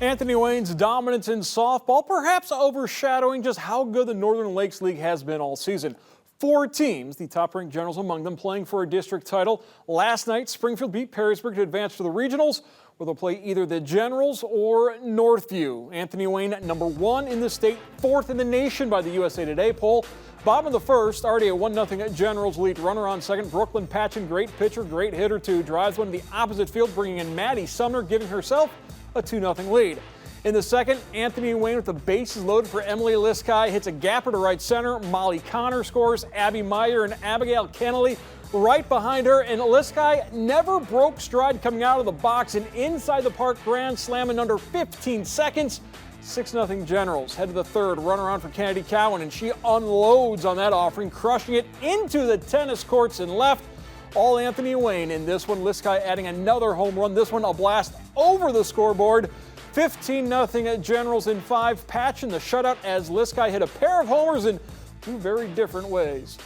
Anthony Wayne's dominance in softball perhaps overshadowing just how good the Northern Lakes League has been all season. 4 teams, the top-ranked Generals among them, playing for a district title. Last night, Springfield beat Perrysburg to advance to the regionals, where they'll play either the Generals or Northview. Anthony Wayne, #1 in the state, 4th in the nation by the USA Today poll. Bottom of the first, already a 1-0 Generals lead. Runner on second, Brooklyn Patchen, great pitcher, great hitter too. Drives one to the opposite field, bringing in Maddie Sumner, giving herself a 2-0 lead. In the second, Anthony Wayne with the bases loaded for Emily Liskay hits a gapper to right center. Molly Connor scores. Abby Meyer and Abigail Kennelly right behind her. And Liskay never broke stride coming out of the box. An inside the park grand slam in under 15 seconds. 6-0 Generals. Head to the third. Runner on for Kennedy Cowan, and she unloads on that offering, crushing it into the tennis courts and left. All Anthony Wayne in this one. Liskay adding another home run. This one a blast over the scoreboard. 15-0 Generals in 5. Patchen the shutout as Liskay hit a pair of homers in 2 very different ways.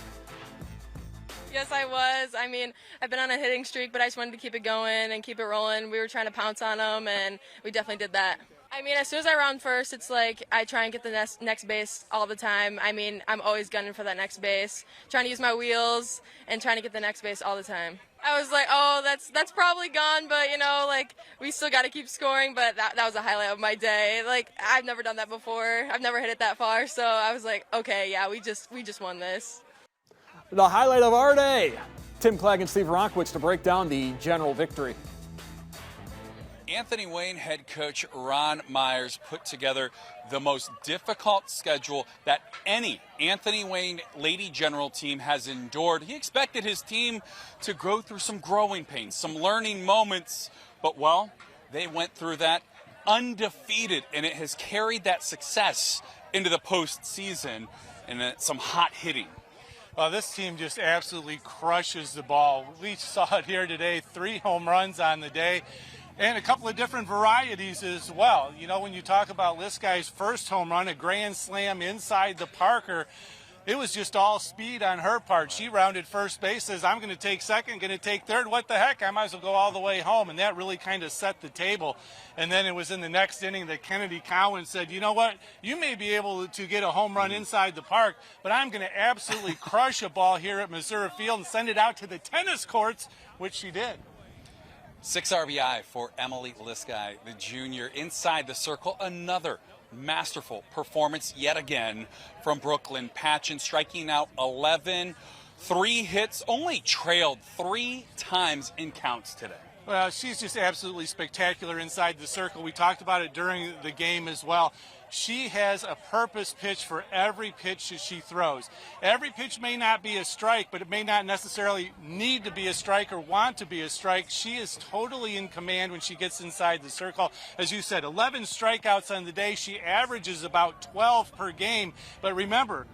Yes, I was. I mean, I've been on a hitting streak, but I just wanted to keep it going and keep it rolling. We were trying to pounce on them, and we definitely did that. I mean, as soon as I round first, it's like I try and get the next base all the time. I mean, I'm always gunning for that next base, trying to use my wheels and trying to get the next base all the time. I was like, oh, that's probably gone, but you know, like we still got to keep scoring. But that was a highlight of my day. Like I've never done that before. I've never hit it that far, so I was like, okay, yeah, we just won this. The highlight of our day. Tim Clegg and Steve Ronkowitz to break down the General victory. Anthony Wayne head coach Ron Myers put together the most difficult schedule that any Anthony Wayne Lady General team has endured. He expected his team to go through some growing pains, some learning moments, but well, they went through that undefeated, and it has carried that success into the postseason and some hot hitting. This team just absolutely crushes the ball. We saw it here today, 3 home runs on the day. And a couple of different varieties as well. You know, when you talk about Liskay's first home run, a grand slam inside the Parker, it was just all speed on her part. She rounded first base, says, I'm going to take second, going to take third. What the heck? I might as well go all the way home. And that really kind of set the table. And then it was in the next inning that Kennedy Cowan said, you know what? You may be able to get a home run inside the park, but I'm going to absolutely crush a ball here at Missouri Field and send it out to the tennis courts, which she did. 6 RBI for Emily Liskay, the junior. Inside the circle, another masterful performance yet again from Brooklyn Patchen, striking out 11, 3 hits, only trailed 3 times in counts today. Well, she's just absolutely spectacular inside the circle. We talked about it during the game as well. She has a purpose pitch for every pitch that she throws. Every pitch may not be a strike, but it may not necessarily need to be a strike or want to be a strike. She is totally in command when she gets inside the circle. As you said, 11 strikeouts on the day. She averages about 12 per game. But remember,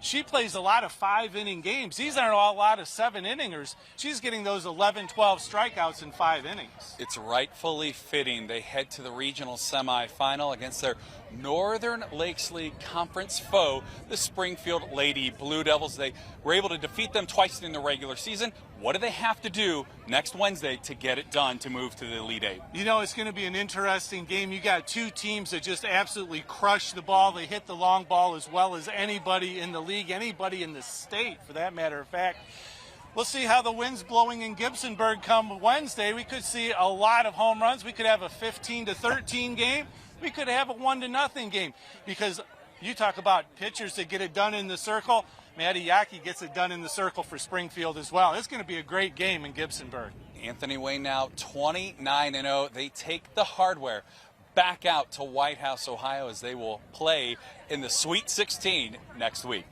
she plays a lot of 5-inning games. These aren't a lot of 7-inningers. She's getting those 11, 12 strikeouts in 5 innings. It's rightfully fitting they head to the regional semifinal against their Northern Lakes League Conference foe, the Springfield Lady Blue Devils. They were able to defeat them twice in the regular season. What do they have to do next Wednesday to get it done to move to the Elite Eight? You know, it's going to be an interesting game. You got 2 teams that just absolutely crush the ball. They hit the long ball as well as anybody in the league, anybody in the state, for that matter of fact. We'll see how the wind's blowing in Gibsonburg come Wednesday. We could see a lot of home runs. We could have a 15-13 game. We could have a 1-0 game, because you talk about pitchers that get it done in the circle. Maddie Yaki gets it done in the circle for Springfield as well. It's going to be a great game in Gibsonburg. Anthony Wayne now 29-0. They take the hardware back out to White House, Ohio, as they will play in the Sweet 16 next week.